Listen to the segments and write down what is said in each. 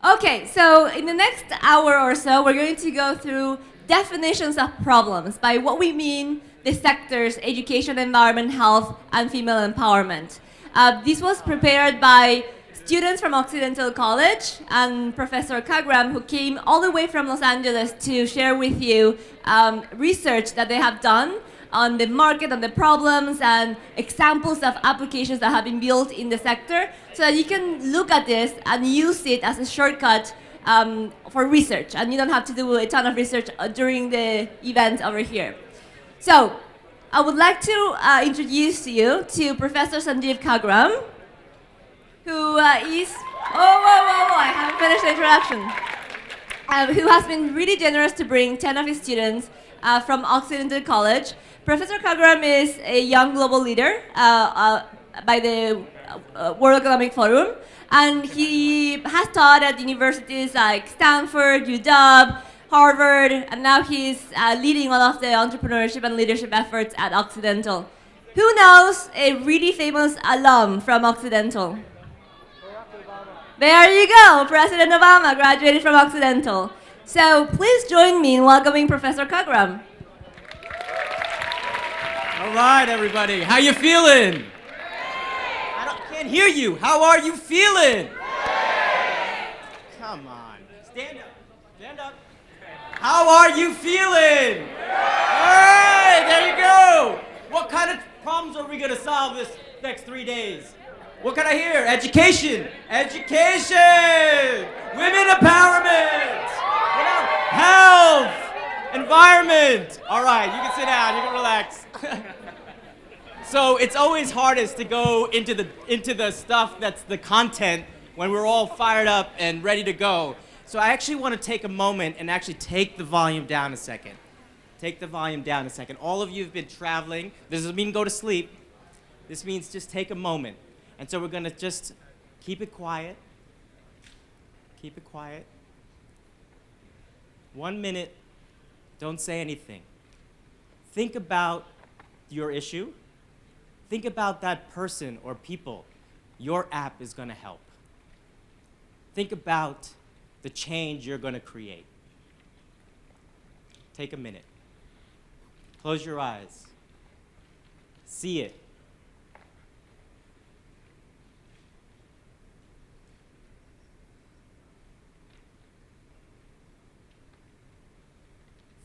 Okay, so in the next hour or so, we're going to go through definitions of problems by what we mean the sectors education, environment, health, and female empowerment. This was prepared by students from Occidental College and Professor Khagram, who came all the way from Los Angeles to share with you research that they have done on the market, on the problems, and examples of applications that have been built in the sector, so that you can look at this and use it as a shortcut for research, and you don't have to do a ton of research during the event over here. So, I would like to introduce you to Professor Sanjeev Khagram, who is, I haven't finished the introduction, who has been really generous to bring 10 of his students from Occidental College. Professor Khagram is a young global leader by the World Economic Forum, and he has taught at universities like Stanford, UW, Harvard, and now he's leading all of the entrepreneurship and leadership efforts at Occidental. Who knows a really famous alum from Occidental? There you go, President Obama graduated from Occidental. So please join me in welcoming Professor Khagram. All right, everybody. How you feeling? Can't hear you. How are you feeling? Come on. Stand up. Stand up. How are you feeling? All right, there you go. What kind of problems are we going to solve this next 3 days? What can I hear? Education. Education. Women empowerment. What else? Health. Environment. All right, you can sit down. You can relax. So it's always hardest to go into the stuff that's the content when we're all fired up and ready to go. So I actually want to take a moment and actually take the volume down a second. Take the volume down a second. All of you have been traveling. This doesn't mean go to sleep. This means just take a moment. And so we're going to just keep it quiet. Keep it quiet. 1 minute. Don't say anything. Think about your issue. Think about that person or people your app is going to help. Think about the change you're going to create. Take a minute. Close your eyes. See it.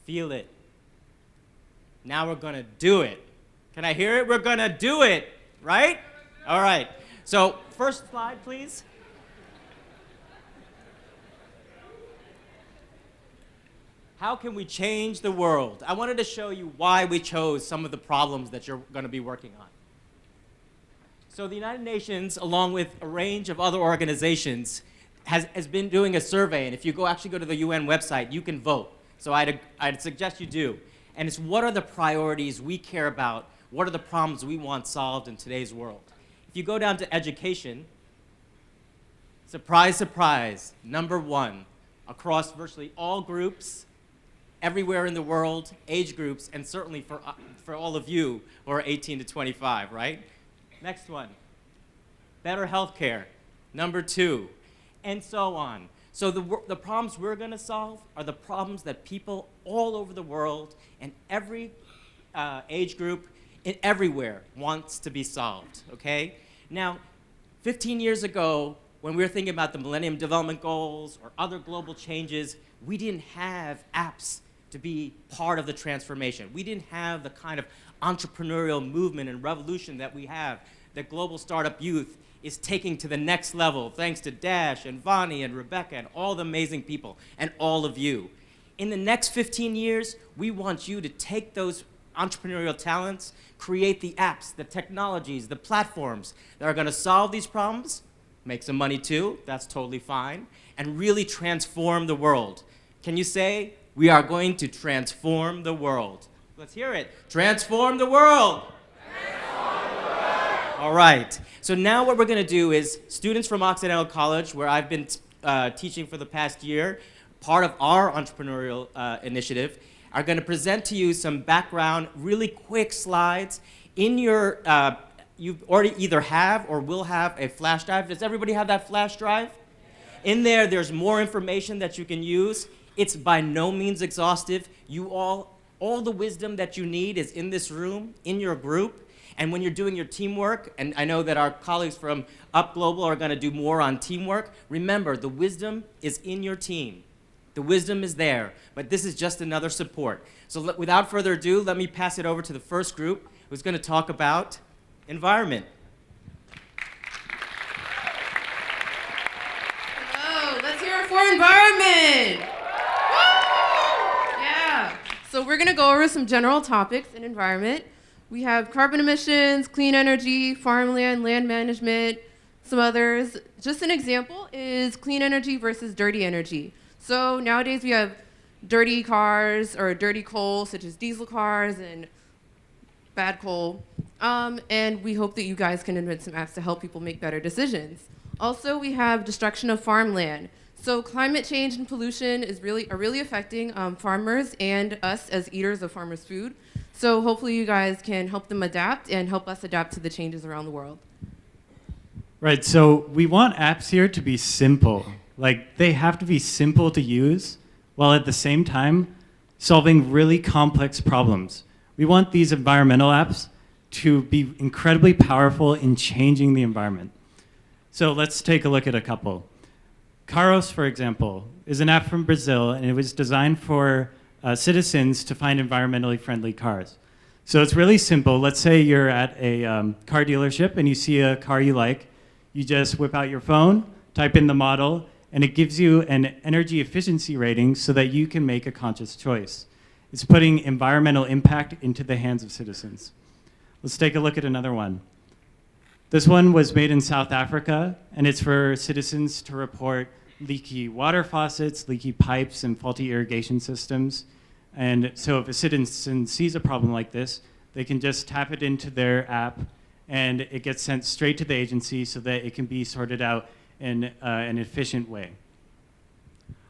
Feel it. Now we're going to do it. Can I hear it? We're going to do it, right? All right. So first slide, please. How can we change the world? I wanted to show you why we chose some of the problems that you're going to be working on. So the United Nations, along with a range of other organizations, has been doing a survey. And if you actually go to the UN website, you can vote. So I'd suggest you do. And it's what are the priorities we care about? What are the problems we want solved in today's world? If you go down to education, surprise, surprise, number one, across virtually all groups, everywhere in the world, age groups, and certainly for all of you who are 18 to 25, right? Next one, better healthcare, number two, and so on. So the problems we're going to solve are the problems that people all over the world and every age group and everywhere wants to be solved, okay? Now, 15 years ago, when we were thinking about the Millennium Development Goals or other global changes, we didn't have apps to be part of the transformation. We didn't have the kind of entrepreneurial movement and revolution that we have, that Global Startup Youth is taking to the next level, thanks to Dash and Vani and Rebeca and all the amazing people and all of you. In the next 15 years, we want you to take those entrepreneurial talents, create the apps, the technologies, the platforms that are going to solve these problems, make some money too, that's totally fine, and really transform the world. Can you say, we are going to transform the world? Let's hear it. Transform the world. Transform the world. All right. So now what we're going to do is students from Occidental College, where I've been teaching for the past year, part of our entrepreneurial initiative, are going to present to you some background, really quick slides. In your, you already either have or will have a flash drive. Does everybody have that flash drive? In there, there's more information that you can use. It's by no means exhaustive. You all the wisdom that you need is in this room, in your group. And when you're doing your teamwork, and I know that our colleagues from Up Global are going to do more on teamwork, remember, the wisdom is in your team. The wisdom is there, but this is just another support. So without further ado, let me pass it over to the first group who's going to talk about environment. Hello, let's hear it for environment. Woo! Yeah, so we're going to go over some general topics in environment. We have carbon emissions, clean energy, farmland, land management, some others. Just an example is clean energy versus dirty energy. So nowadays we have dirty cars or dirty coal, such as diesel cars and bad coal. And we hope that you guys can invent some apps to help people make better decisions. Also, we have destruction of farmland. So climate change and pollution are really affecting farmers and us as eaters of farmers' food. So hopefully you guys can help them adapt and help us adapt to the changes around the world. Right, so we want apps here to be simple. Like, they have to be simple to use, while at the same time solving really complex problems. We want these environmental apps to be incredibly powerful in changing the environment. So let's take a look at a couple. Caros, for example, is an app from Brazil, and it was designed for citizens to find environmentally friendly cars. So it's really simple. Let's say you're at a car dealership and you see a car you like. You just whip out your phone, type in the model, and it gives you an energy efficiency rating so that you can make a conscious choice. It's putting environmental impact into the hands of citizens. Let's take a look at another one. This one was made in South Africa, and it's for citizens to report leaky water faucets, leaky pipes, and faulty irrigation systems. And so if a citizen sees a problem like this, they can just tap it into their app, and it gets sent straight to the agency so that it can be sorted out in an efficient way.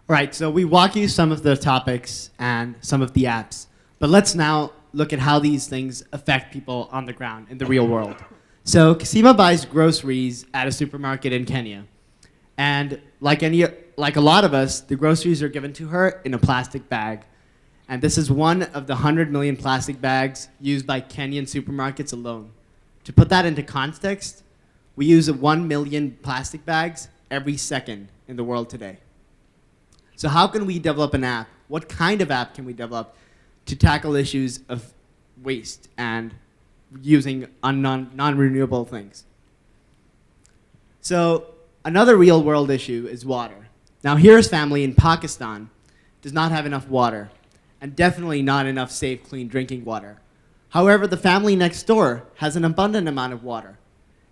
All right, so we walk you some of the topics and some of the apps, but let's now look at how these things affect people on the ground in the real world. So Kasima buys groceries at a supermarket in Kenya, and like a lot of us, the groceries are given to her in a plastic bag. And this is one of the 100 million plastic bags used by Kenyan supermarkets alone. To put that into context, we use 1 million plastic bags every second in the world today. So how can we develop an app? What kind of app can we develop to tackle issues of waste and using non-renewable things? So another real world issue is water. Now here's family in Pakistan does not have enough water, and definitely not enough safe, clean drinking water. However, the family next door has an abundant amount of water,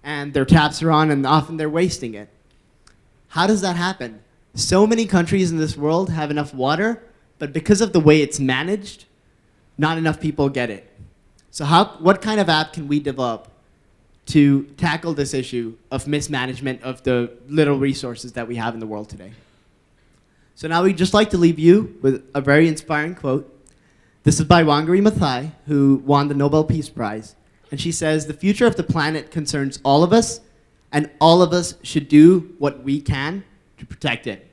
and their taps are on, and often they're wasting it. How does that happen? So many countries in this world have enough water, but because of the way it's managed, not enough people get it. So what kind of app can we develop to tackle this issue of mismanagement of the little resources that we have in the world today? So now we'd just like to leave you with a very inspiring quote. This is by Wangari Maathai, who won the Nobel Peace Prize. And she says, "The future of the planet concerns all of us, and all of us should do what we can to protect it."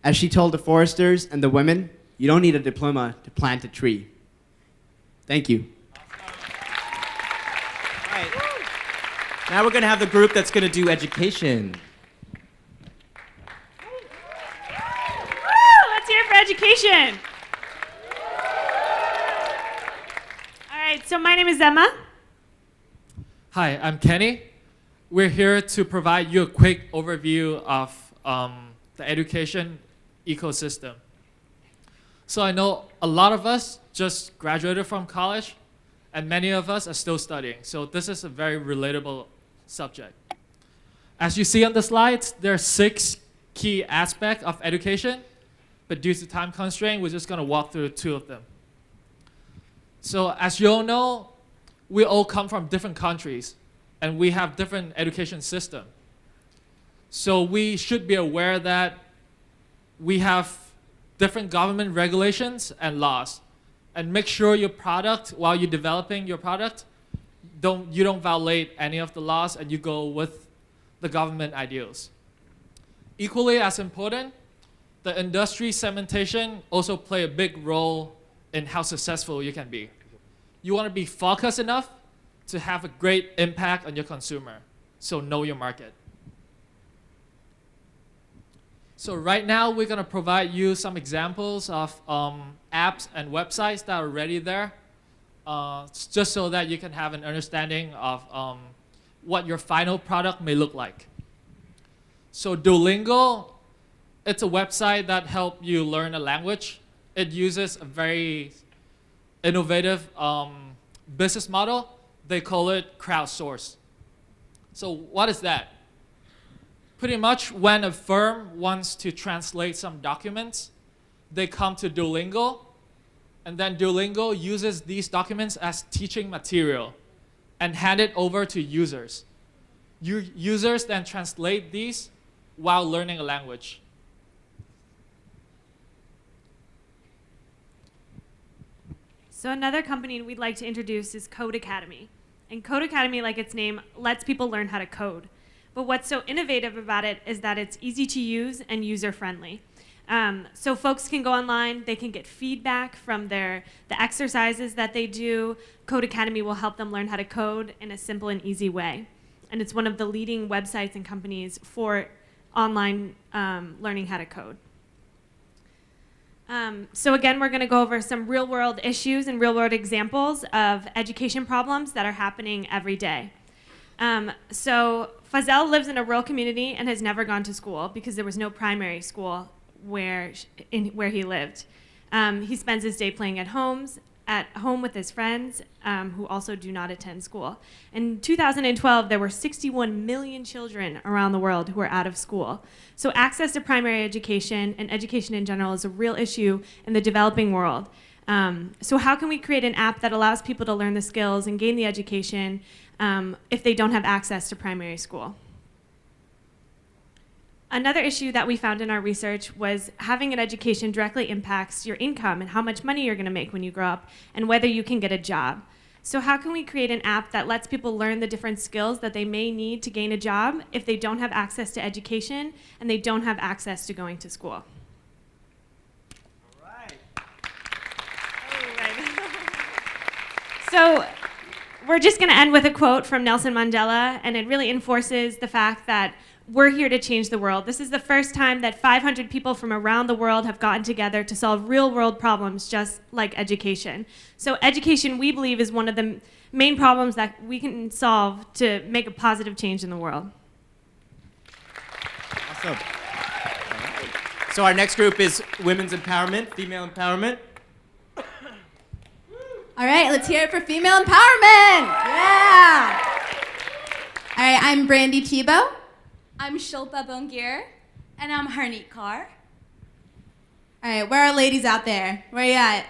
As she told the foresters and the women, you don't need a diploma to plant a tree. Thank you. All right. Now we're going to have the group that's going to do education. Let's hear it for education. All right, so my name is Emma. Hi, I'm Kenny. We're here to provide you a quick overview of the education ecosystem. So I know a lot of us just graduated from college, and many of us are still studying. So this is a very relatable subject. As you see on the slides, there are 6 key aspects of education, but due to time constraint, we're just going to walk through 2 of them. So as you all know, we all come from different countries, and we have different education system. So we should be aware that we have different government regulations and laws, and make sure your product, while you're developing your product, you don't violate any of the laws, and you go with the government ideals. equally as important, the industry segmentation also play a big role in how successful you can be. You want to be focused enough to have a great impact on your consumer. So know your market. So right now, we're going to provide you some examples of apps and websites that are already there, just so that you can have an understanding of what your final product may look like. So Duolingo, it's a website that helps you learn a language. It uses a very innovative business model. They call it crowdsource. So what is that? Pretty much when a firm wants to translate some documents, they come to Duolingo, and then Duolingo uses these documents as teaching material and hand it over to users. Users then translate these while learning a language. So another company we'd like to introduce is Code Academy. And Code Academy, like its name, lets people learn how to code. But what's so innovative about it is that it's easy to use and user-friendly. So folks can go online, they can get feedback from the exercises that they do. Code Academy will help them learn how to code in a simple and easy way. And it's one of the leading websites and companies for online learning how to code. So again, we're going to go over some real-world issues and real-world examples of education problems that are happening every day. So Fazel lives in a rural community and has never gone to school because there was no primary school where he lived. He spends his day playing at home with his friends who also do not attend school. In 2012, there were 61 million children around the world who are out of school. So access to primary education and education in general is a real issue in the developing world. So how can we create an app that allows people to learn the skills and gain the education if they don't have access to primary school? Another issue that we found in our research was having an education directly impacts your income and how much money you're going to make when you grow up and whether you can get a job. So how can we create an app that lets people learn the different skills that they may need to gain a job if they don't have access to education and they don't have access to going to school? All right. So we're just going to end with a quote from Nelson Mandela, and it really enforces the fact that we're here to change the world. This is the first time that 500 people from around the world have gotten together to solve real-world problems just like education. So education, we believe, is one of the main problems that we can solve to make a positive change in the world. Awesome. So our next group is women's empowerment, female empowerment. All right, let's hear it for female empowerment. Yeah. All right, I'm Brandy Tebow. I'm Shilpa Bongir. And I'm Harneet Kaur. All right, where are ladies out there? Where you at?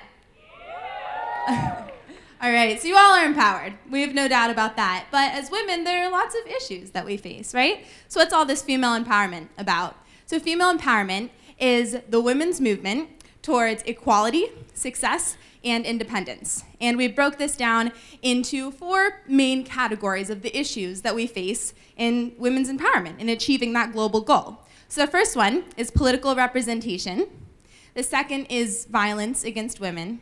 All right, so you all are empowered. We have no doubt about that. But as women, there are lots of issues that we face, right? So what's all this female empowerment about? So female empowerment is the women's movement towards equality, success, and independence. And we broke this down into 4 main categories of the issues that we face in women's empowerment in achieving that global goal. So the first one is political representation. The second is violence against women.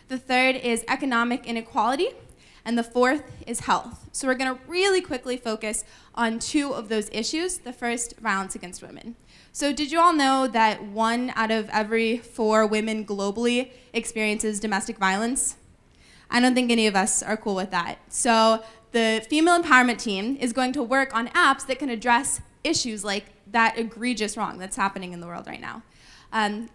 The third is economic inequality. And the fourth is health. So we're going to really quickly focus on 2 of those issues. The first, violence against women. So did you all know that 1 out of every 4 women globally experiences domestic violence? I don't think any of us are cool with that. So the female empowerment team is going to work on apps that can address issues like that egregious wrong that's happening in the world right now.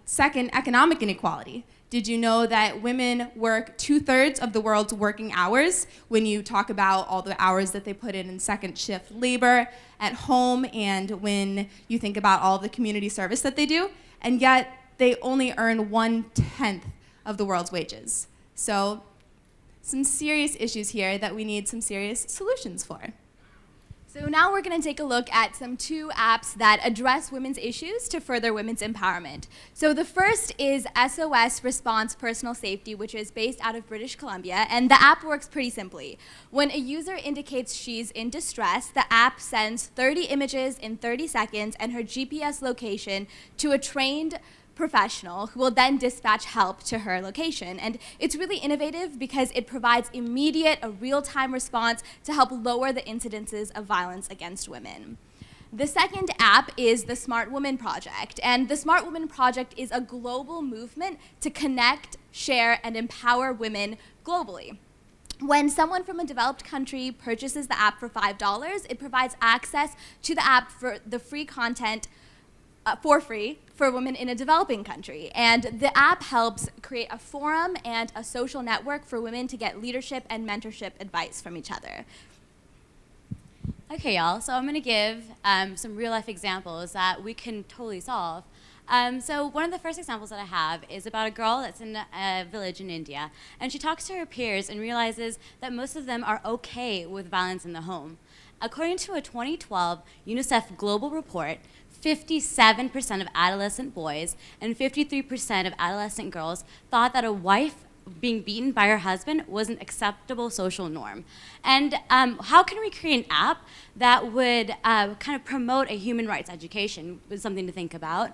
Second, economic inequality. Did you know that women work 2/3 of the world's working hours when you talk about all the hours that they put in second shift labor at home and when you think about all of the community service that they do, and yet they only earn 1/10 of the world's wages. So some serious issues here that we need some serious solutions for. So now we're going to take a look at some 2 apps that address women's issues to further women's empowerment. So the first is SOS Response Personal Safety, which is based out of British Columbia, and the app works pretty simply. When a user indicates she's in distress, the app sends 30 images in 30 seconds and her GPS location to a trained professional who will then dispatch help to her location. And it's really innovative because it provides immediate, a real-time response to help lower the incidences of violence against women. The second app is the Smart Woman Project. And the Smart Woman Project is a global movement to connect, share, and empower women globally. When someone from a developed country purchases the app for $5, it provides access to the app for the free content for free for women in a developing country. And the app helps create a forum and a social network for women to get leadership and mentorship advice from each other. Okay, y'all, so I'm going to give some real-life examples that we can totally solve. So one of the first examples that I have is about a girl that's in a village in India, and she talks to her peers and realizes that most of them are okay with violence in the home. According to a 2012 UNICEF global report, 57% of adolescent boys and 53% of adolescent girls thought that a wife being beaten by her husband was an acceptable social norm. And how can we create an app that would kind of promote a human rights education was something to think about.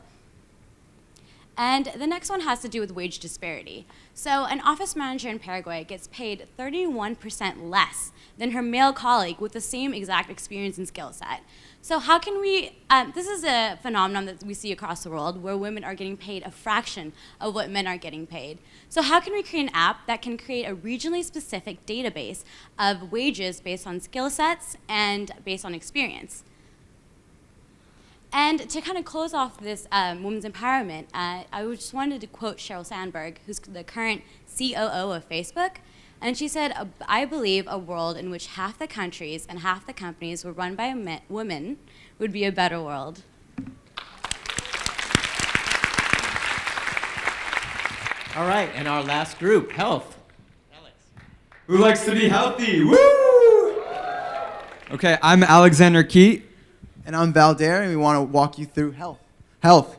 And the next one has to do with wage disparity. So an office manager in Paraguay gets paid 31% less than her male colleague with the same exact experience and skill set. So how can we, this is a phenomenon that we see across the world where women are getting paid a fraction of what men are getting paid. So how can we create an app that can create a regionally specific database of wages based on skill sets and based on experience? And to kind of close off this women's empowerment, I just wanted to quote Sheryl Sandberg, who's the current COO of Facebook. And she said, I believe a world in which half the countries and half the companies were run by women would be a better world. All right, and our last group, health. Alex. Who likes to be healthy? Woo! Okay, I'm Alexander Keat. And I'm Valder, and we want to walk you through health.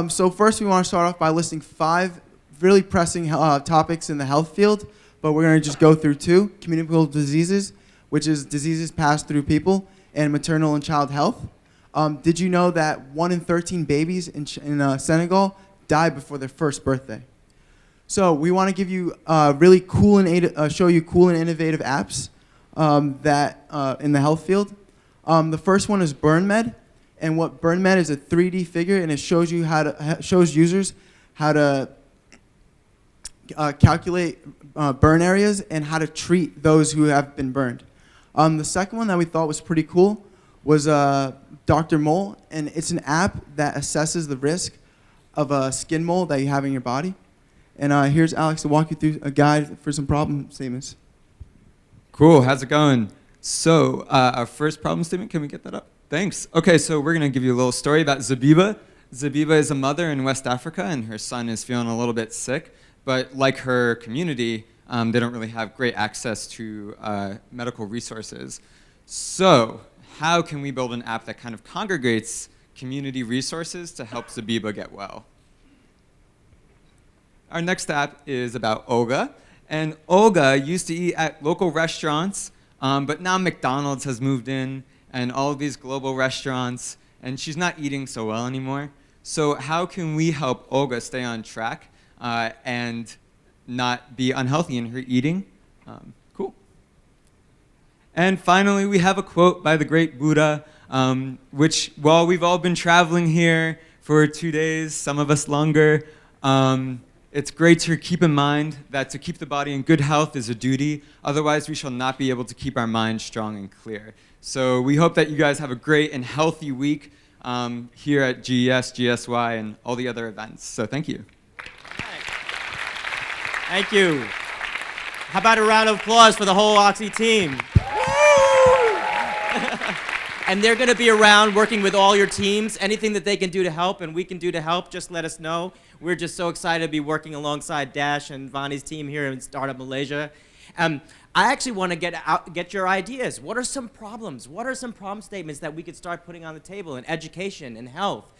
So first, we want to start off by listing 5 really pressing topics in the health field, but we're going to just go through 2: communicable diseases, which is diseases passed through people, and maternal and child health. Did you know that 1 in 13 babies in Senegal die before their first birthday? So we want to give you really cool and show you cool and innovative apps that in the health field. The first one is BurnMed, and what BurnMed is a 3D figure, and it shows you shows users how to calculate burn areas and how to treat those who have been burned. The second one that we thought was pretty cool was Dr. Mole, and it's an app that assesses the risk of a skin mole that you have in your body. And here's Alex to walk you through a guide for some problem statements. Cool, how's it going? So our first problem statement, can we get that up? Thanks. Okay, so we're going to give you a little story about Zabiba. Zabiba is a mother in West Africa, and her son is feeling a little bit sick. But like her community, they don't really have great access to medical resources. So how can we build an app that kind of congregates community resources to help Zabiba get well? Our next app is about Olga. And Olga used to eat at local restaurants, but now McDonald's has moved in and all of these global restaurants, and she's not eating so well anymore. So how can we help Olga stay on track and not be unhealthy in her eating? Cool. And finally, we have a quote by the great Buddha, which, while we've all been traveling here for 2 days, some of us longer, it's great to keep in mind that to keep the body in good health is a duty. Otherwise, we shall not be able to keep our minds strong and clear. So we hope that you guys have a great and healthy week here at GES, GSY, and all the other events. So thank you. Thank you. How about a round of applause for the whole Oxy team? And they're going to be around working with all your teams. Anything that they can do to help and we can do to help, just let us know. We're just so excited to be working alongside Dash and Vani's team here in Startup Malaysia. I actually want to get your ideas. What are some problems? What are some problem statements that we could start putting on the table in education, in health,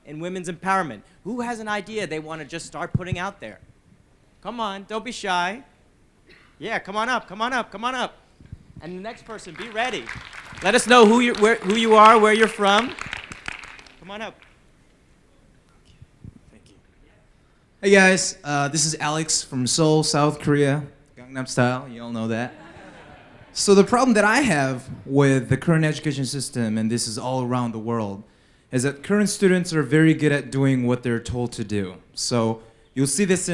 in women's empowerment? Who has an idea they want to just start putting out there? Come on, don't be shy. Yeah, come on up, come on up, come on up. And the next person, be ready. Let us know who you are, where you're from. Come on up. Thank you. Hey guys, this is Alex from Seoul, South Korea. Gangnam Style, you all know that. So the problem that I have with the current education system, and this is all around the world, is that current students are very good at doing what they're told to do. So you'll see this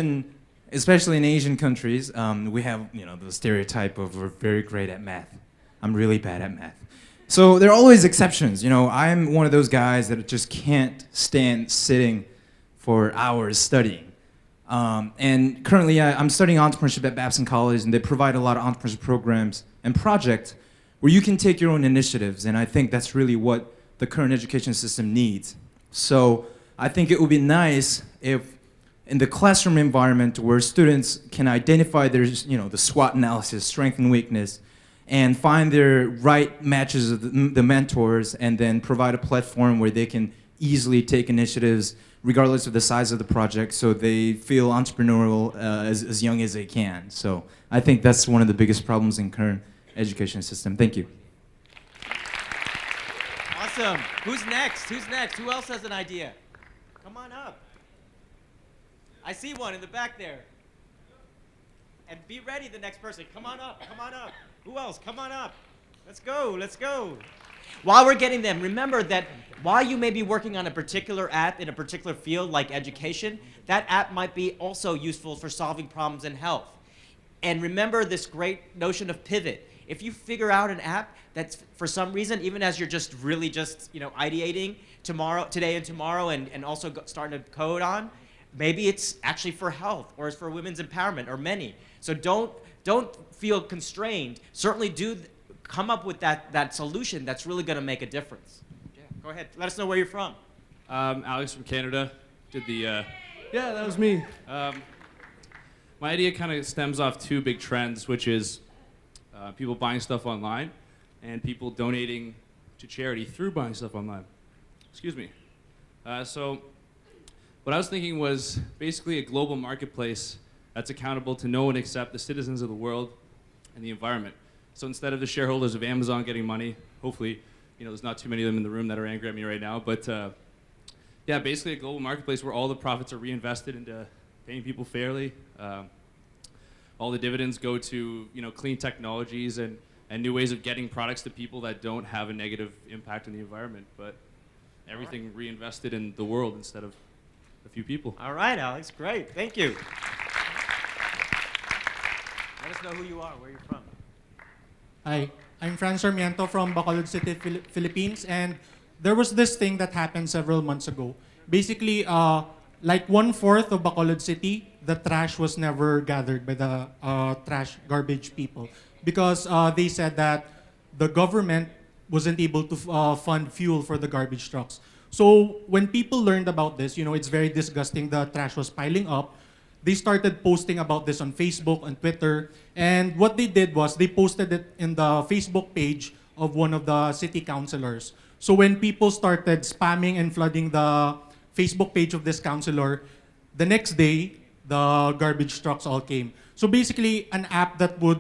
especially in Asian countries. We have, the stereotype of we're very great at math. I'm really bad at math. So there are always exceptions. I'm one of those guys that just can't stand sitting for hours studying. And currently, I'm studying entrepreneurship at Babson College, and they provide a lot of entrepreneurship programs and projects where you can take your own initiatives. And I think that's really what the current education system needs. So I think it would be nice if in the classroom environment where students can identify their, the SWOT analysis, strength and weakness, and find their right matches of the mentors, and then provide a platform where they can easily take initiatives regardless of the size of the project, so they feel entrepreneurial as young as they can. So I think that's one of the biggest problems in current education system. Thank you. Awesome. Who's next? Who's next? Who else has an idea? Come on up. I see one in the back there. And be ready, the next person. Come on up, come on up. Who else? Come on up. Let's go, let's go. While we're getting them, remember that while you may be working on a particular app in a particular field like education, that app might be also useful for solving problems in health. And remember this great notion of pivot. If you figure out an app that's for some reason, even as you're just really ideating today and tomorrow and also starting to code on, maybe it's actually for health or it's for women's empowerment or many. So don't feel constrained. Certainly do come up with that solution that's really going to make a difference. Yeah, go ahead. Let us know where you're from. Alex from Canada. Yeah, that was me. My idea kind of stems off two big trends, which is people buying stuff online and people donating to charity through buying stuff online. Excuse me. So what I was thinking was basically a global marketplace that's accountable to know and accept the citizens of the world and the environment. So instead of the shareholders of Amazon getting money, hopefully, there's not too many of them in the room that are angry at me right now, but yeah, basically a global marketplace where all the profits are reinvested into paying people fairly. All the dividends go to clean technologies and new ways of getting products to people that don't have a negative impact on the environment, but everything reinvested in the world instead of a few people. All right, Alex, great, thank you. Let us know who you are, where you're from. Hi, I'm Fran Sarmiento from Bacolod City, Philippines, and there was this thing that happened several months ago. Basically, like 1/4 of Bacolod City, the trash was never gathered by the garbage people because they said that the government wasn't able to fund fuel for the garbage trucks. So when people learned about this, it's very disgusting, the trash was piling up. They started posting about this on Facebook and Twitter. And what they did was they posted it in the Facebook page of one of the city councilors. So when people started spamming and flooding the Facebook page of this councilor, the next day, the garbage trucks all came. So basically, an app that would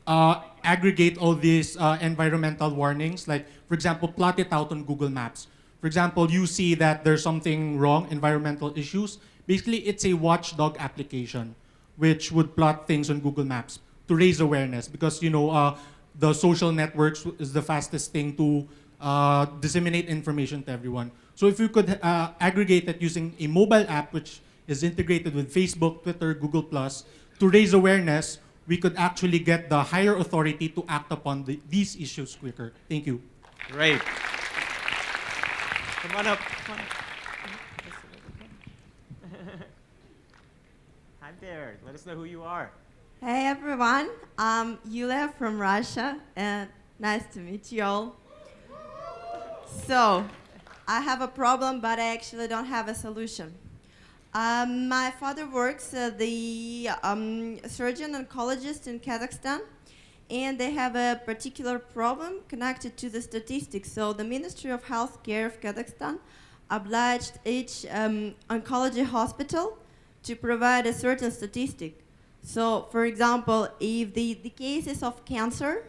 aggregate all these environmental warnings, like, for example, plot it out on Google Maps. For example, you see that there's something wrong, environmental issues. Basically, it's a watchdog application which would plot things on Google Maps to raise awareness because, the social networks is the fastest thing to disseminate information to everyone. So if you could aggregate it using a mobile app which is integrated with Facebook, Twitter, Google+, to raise awareness, we could actually get the higher authority to act upon these issues quicker. Thank you. Great. Come on up. Come on up. Hi there. Let us know who you are. Hey everyone, I'm Yulia from Russia, and nice to meet you all. So, I have a problem, but I actually don't have a solution. My father works the surgeon oncologist in Kazakhstan, and they have a particular problem connected to the statistics. So the Ministry of Healthcare of Kazakhstan obliged each oncology hospital to provide a certain statistic. So, for example, if the cases of cancer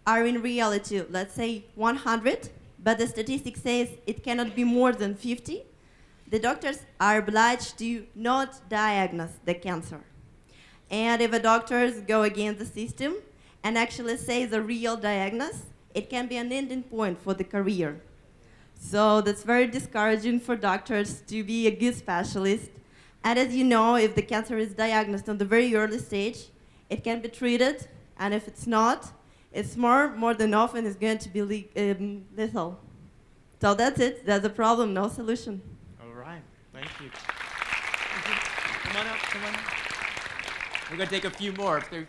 are in reality, let's say 100, but the statistic says it cannot be more than 50, the doctors are obliged to not diagnose the cancer. And if the doctors go against the system and actually say the real diagnosis, it can be an ending point for the career. So that's very discouraging for doctors to be a good specialist. And as you know, if the cancer is diagnosed on the very early stage, it can be treated, and if it's not, it's more than often is going to be lethal. So that's it. That's a problem, no solution. All right, thank you. Come on up, come on up. We're gonna take a few more. Come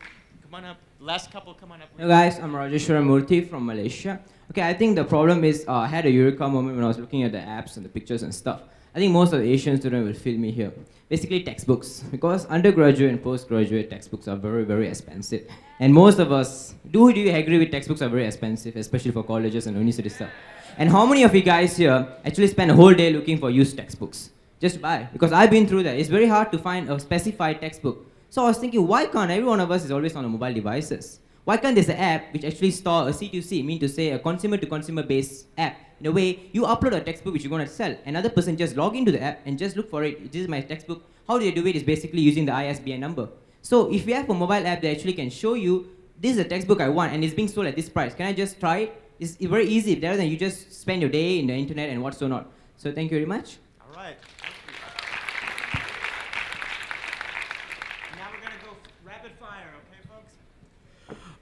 on up. Last couple, come on up. Hello guys, I'm Rajeshwara Murthy from Malaysia. Okay, I think the problem is I had a eureka moment when I was looking at the apps and the pictures and stuff. I think most of the Asian students will feel me here. Basically textbooks, because undergraduate and postgraduate textbooks are very, very expensive. And most of us, do you agree with textbooks are very expensive, especially for colleges and university stuff? And how many of you guys here actually spend a whole day looking for used textbooks? Just to buy, because I've been through that. It's very hard to find a specified textbook. So I was thinking, why can't every one of us is always on a mobile devices? Why can't there's an app which actually store a C2C, mean to say a consumer-to-consumer based app? In a way, you upload a textbook which you're going to sell. Another person just log into the app and just look for it. This is my textbook. How do they do it is basically using the ISBN number. So if you have a mobile app that actually can show you, this is a textbook I want and it's being sold at this price. Can I just try it? It's very easy, rather than you just spend your day in the internet and what's so not. So thank you very much. All right. Now we're going to go rapid fire, okay, folks?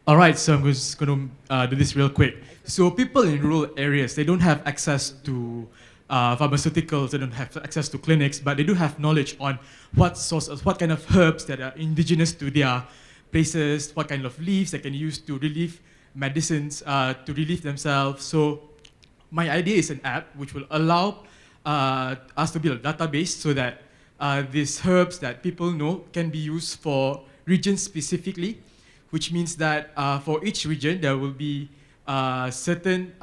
All right, so I'm just going to do this real quick. So people in rural areas, they don't have access to pharmaceuticals, they don't have access to clinics, but they do have knowledge on what kind of herbs that are indigenous to their places, what kind of leaves they can use to relieve medicines, to relieve themselves. So my idea is an app which will allow us to build a database so that these herbs that people know can be used for regions specifically, which means that for each region there will be certain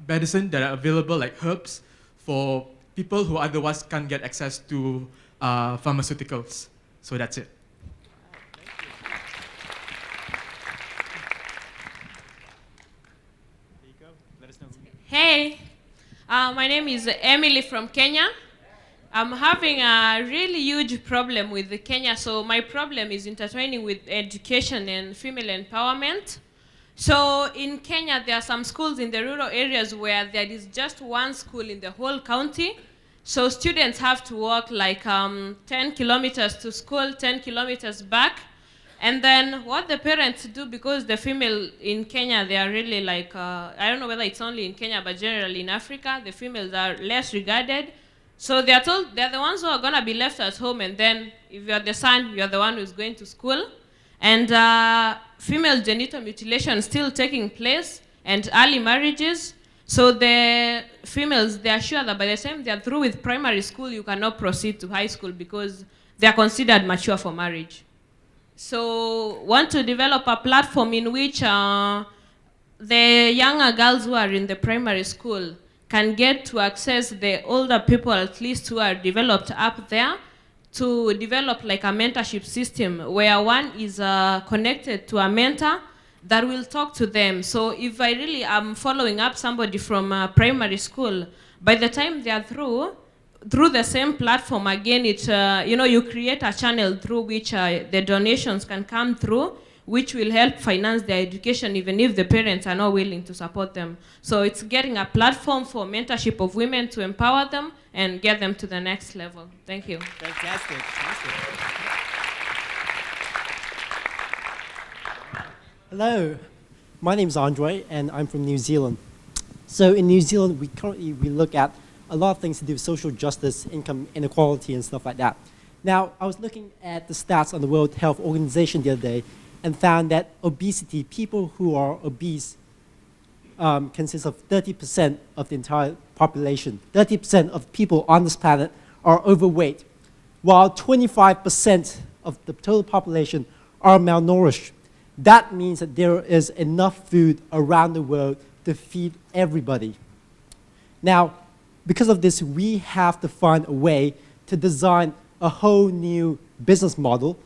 medicine that are available, like herbs, for people who otherwise can't get access to pharmaceuticals. So that's it. Hey, my name is Emily from Kenya. I'm having a really huge problem with Kenya, so my problem is intertwining with education and female empowerment. So in Kenya, there are some schools in the rural areas where there is just one school in the whole county. So students have to walk like 10 kilometers to school, 10 kilometers back. And then what the parents do, because the female in Kenya, they are really like, I don't know whether it's only in Kenya, but generally in Africa, the females are less regarded. So they are told they're the ones who are going to be left at home, and then if you're the son, you're the one who's going to school. And female genital mutilation still taking place, and early marriages. So the females, they are sure that by the time they are through with primary school, you cannot proceed to high school because they are considered mature for marriage. So want to develop a platform in which the younger girls who are in the primary school can get to access the older people, at least who are developed up there, to develop like a mentorship system where one is connected to a mentor that will talk to them. So if I really am following up somebody from primary school, by the time they are through the same platform again, it you create a channel through which the donations can come through, which will help finance their education even if the parents are not willing to support them. So it's getting a platform for mentorship of women to empower them and get them to the next level. Thank you. Fantastic. Hello, my name is Andre and I'm from New Zealand. So in New Zealand, we look at a lot of things to do with social justice, income inequality and stuff like that. Now, I was looking at the stats on the World Health Organization the other day and found that obesity, people who are obese, consists of 30% of the entire population. 30% of people on this planet are overweight. while 25% of the total population are malnourished. That means that there is enough food around the world to feed everybody. Now, because of this, we have to find a way to design a whole new business model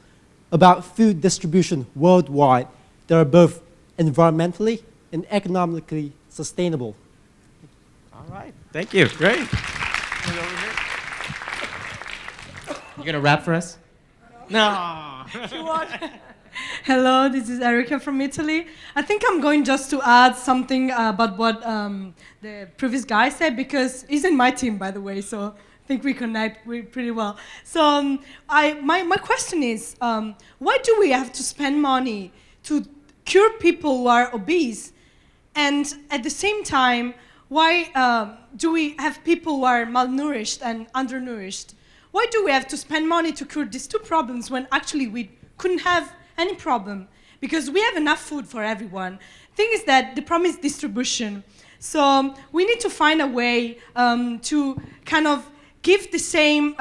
about food distribution worldwide that are both environmentally and economically sustainable. All right. Thank you. Great. You gonna rap for us? No. Hello, this is Erica from Italy. I think I'm going just to add something about what the previous guy said, because he's in my team, by the way, so I think we connect pretty well. So my question is, why do we have to spend money to cure people who are obese? And at the same time, why do we have people who are malnourished and undernourished? Why do we have to spend money to cure these two problems when actually we couldn't have any problem? Because we have enough food for everyone. Thing is that the problem is distribution. So we need to find a way to kind of give the same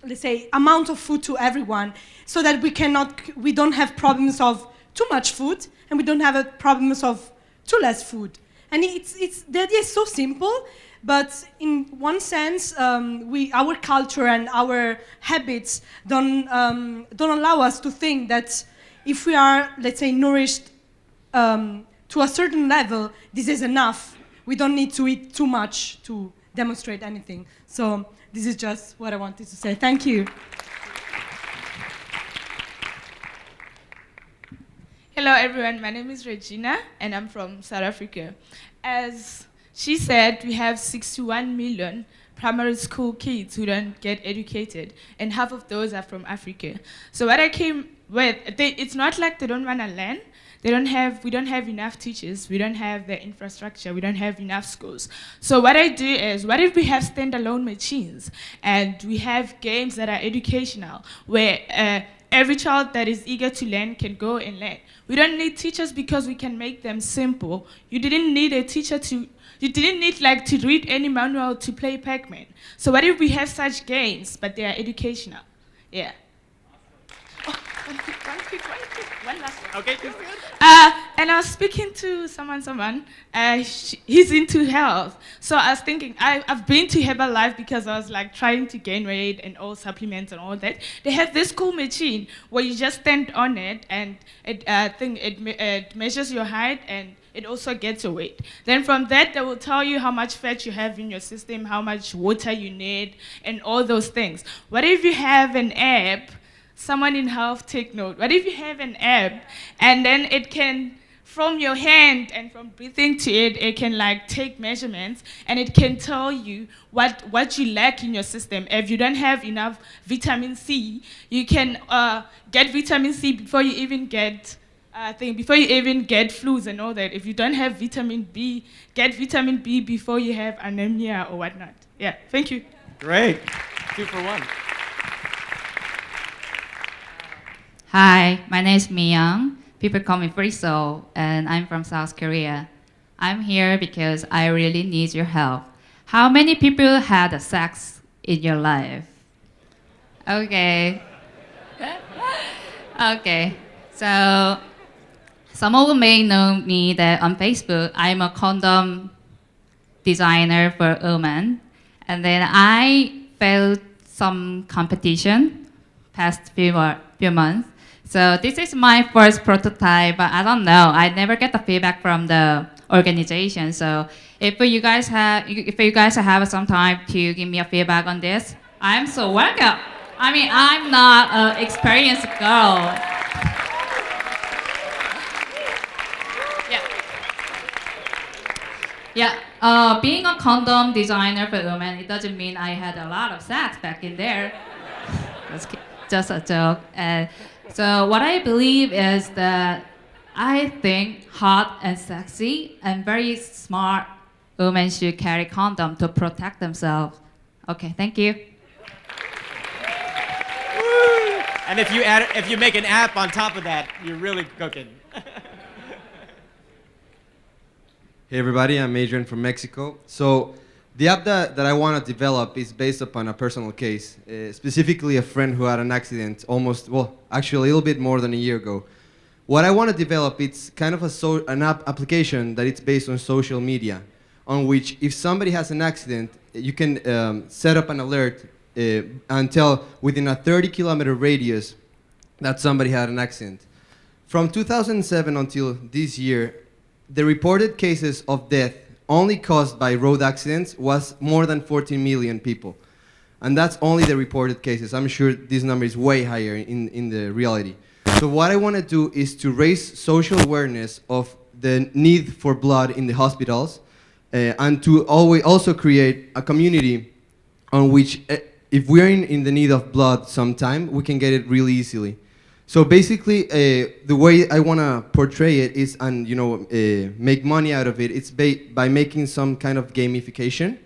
let's say, amount of food to everyone, so that we don't have problems of too much food, and we don't have problems of too less food. And the idea is so simple, but in one sense, our culture and our habits don't allow us to think that if we are, let's say, nourished to a certain level, this is enough. We don't need to eat too much to demonstrate anything. So this is just what I wanted to say. Thank you. Hello everyone, my name is Regina and I'm from South Africa. As she said, we have 61 million primary school kids who don't get educated, and half of those are from Africa. So what I came with, it's not like they don't want to learn. We don't have enough teachers, we don't have the infrastructure, we don't have enough schools. So what I do is, what if we have standalone machines and we have games that are educational, where every child that is eager to learn can go and learn. We don't need teachers because we can make them simple. You didn't need a teacher you didn't need to read any manual to play Pac-Man. So what if we have such games, but they are educational? Yeah. Oh, one last one. Okay. And I was speaking to someone, he's into health. So I was thinking, I've been to Herbalife because I was trying to gain weight and all supplements and all that. They have this cool machine where you just stand on it and it measures your height and it also gets your weight. Then from that, they will tell you how much fat you have in your system, how much water you need, and all those things. What if you have an app? Someone in health, take note. What if you have an app and then it can, from your hand and from breathing to it, it can take measurements and it can tell you what you lack in your system. If you don't have enough vitamin C, you can get vitamin C before you even get flus and all that. If you don't have vitamin B, get vitamin B before you have anemia or whatnot. Yeah, thank you. Great. 2 for 1. Hi, my name is Miyang. People call me Free Soul, and I'm from South Korea. I'm here because I really need your help. How many people had sex in your life? Okay. Okay. So some of you may know me that on Facebook, I'm a condom designer for women. And then I failed some competition past few months. So this is my first prototype, but I don't know. I never get the feedback from the organization. So if you guys have some time to give me a feedback on this, I'm so welcome. I mean, I'm not an experienced girl. Yeah. Being a condom designer for women, it doesn't mean I had a lot of sex back in there. That's just a joke. So what I believe is that I think hot and sexy and very smart women should carry condom to protect themselves. Okay, thank you. And if you make an app on top of that, you're really cooking. Hey everybody, I'm Adrian from Mexico. So The app that I want to develop is based upon a personal case, specifically a friend who had an accident actually a little bit more than a year ago. What I want to develop, it's kind of an application that it's based on social media, on which if somebody has an accident, you can set up an alert and tell within a 30-kilometer radius that somebody had an accident. From 2007 until this year, the reported cases of death only caused by road accidents was more than 14 million people. And that's only the reported cases. I'm sure this number is way higher in the reality. So what I want to do is to raise social awareness of the need for blood in the hospitals and to also create a community on which if we're in the need of blood sometime, we can get it really easily. So basically, the way I want to portray it is, and make money out of it, it's by making some kind of gamification.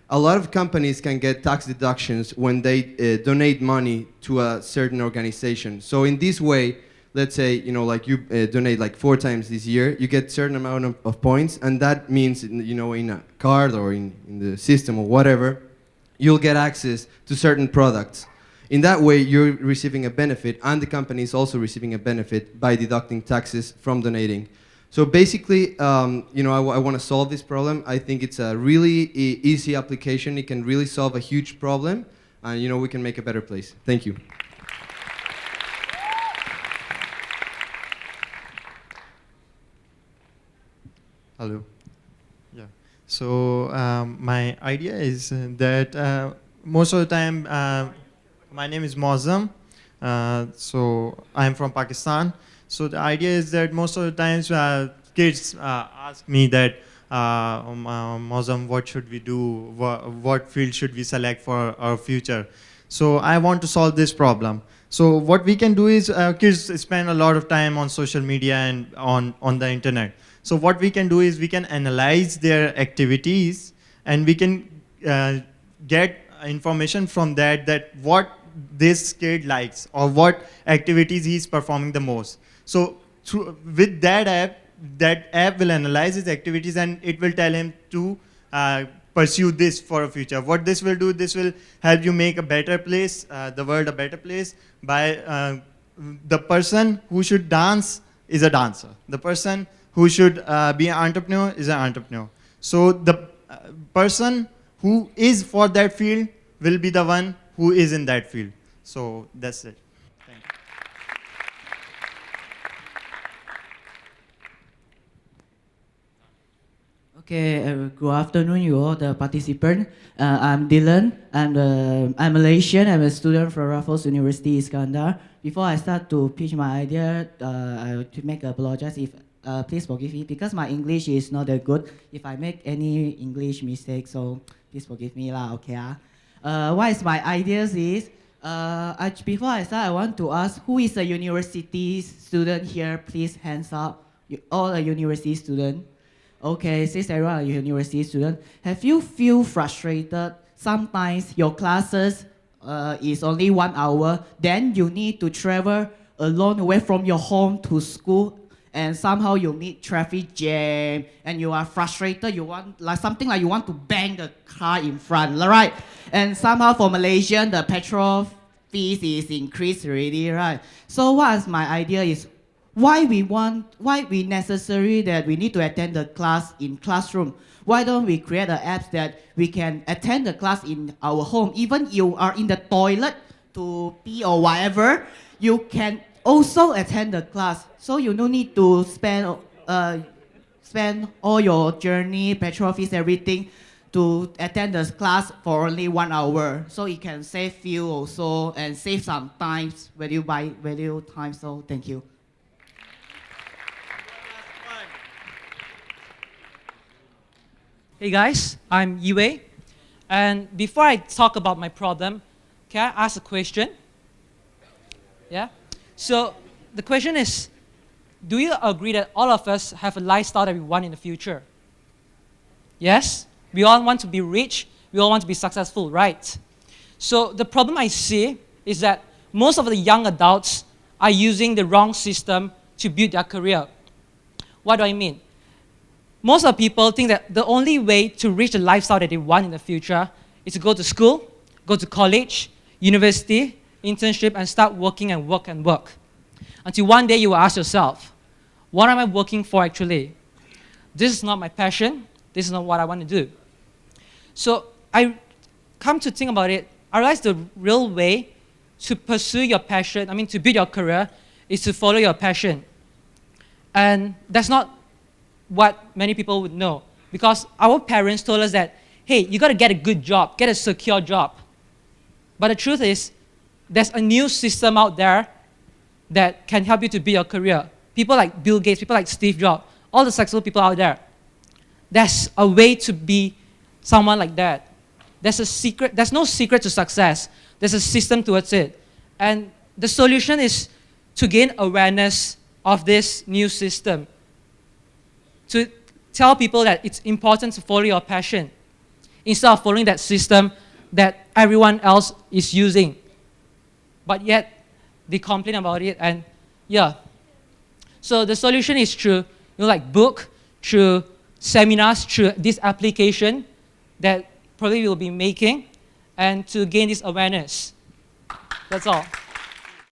A lot of companies can get tax deductions when they donate money to a certain organization. So in this way, let's say, like you donate like 4 times this year, you get certain amount of points, and that means, in a card or in the system or whatever, you'll get access to certain products. In that way, you're receiving a benefit, and the company is also receiving a benefit by deducting taxes from donating. So basically, I want to solve this problem. I think it's a really easy application. It can really solve a huge problem, and we can make a better place. Thank you. Hello. Yeah. So my idea is that most of the time, my name is Mozam. So I'm from Pakistan. So the idea is that most of the times kids ask me that, Mozam, what should we do? What field should we select for our future? So I want to solve this problem. So what we can do is kids spend a lot of time on social media and on the internet. So what we can do is we can analyze their activities, and we can get information from that what this kid likes or what activities he's performing the most. So with that app will analyze his activities, and it will tell him to pursue this for a future. What this will do, this will help you make a better place, the world a better place, by the person who should dance is a dancer. The person who should be an entrepreneur is an entrepreneur. So the person who is for that field will be the one who is in that field. So that's it. Thank you. Okay, good afternoon, you all, the participant. I'm Dylan. I'm Malaysian. I'm a student from Raffles University, Iskandar. Before I start to pitch my idea, I to make apologize if please forgive me because my English is not that good. If I make any English mistake, so please forgive me lah. Okay. What is my ideas is before I start, I want to ask who is a university student here? Please hands up. All a university student. Okay, since everyone a university student, have you feel frustrated? Sometimes your classes is only 1 hour, then you need to travel alone away from your home to school, and somehow you meet traffic jam, and you are frustrated. You want something like you want to bang the car in front, right? And somehow for Malaysian, the petrol fees is increased already, right? So what is my idea is why we necessary that we need to attend the class in classroom. Why don't we create an app that we can attend the class in our home? Even you are in the toilet to pee or whatever, you can also attend the class. So you don't need to spend all your journey, petrol fees, everything to attend the class for only 1 hour. So it can save fuel also and save some time, value time. So thank you. Hey guys, I'm Yue. And before I talk about my problem, can I ask a question? Yeah? So the question is, do you agree that all of us have a lifestyle that we want in the future? Yes? We all want to be rich, we all want to be successful, right? So the problem I see is that most of the young adults are using the wrong system to build their career. What do I mean? most of people think that the only way to reach the lifestyle that they want in the future is to go to school, go to college, university, internship, and start working and work and work. Until one day you will ask yourself, what am I working for actually? This is not my passion. This is not what I want to do. So I come to think about it, I realize the real way to pursue your passion, to build your career, is to follow your passion. And that's not what many people would know. Because our parents told us that, hey, you got to get a good job, get a secure job. But the truth is, there's a new system out there that can help you to build your career. People like Bill Gates, people like Steve Jobs, all the successful people out there. There's a way to be someone like that. There's no secret to success. There's a system towards it. And the solution is to gain awareness of this new system. To tell people that it's important to follow your passion instead of following that system that everyone else is using. But yet, they complain about it, and yeah. So the solution is through, like book, through seminars, through this application that probably we'll be making, and to gain this awareness. That's all.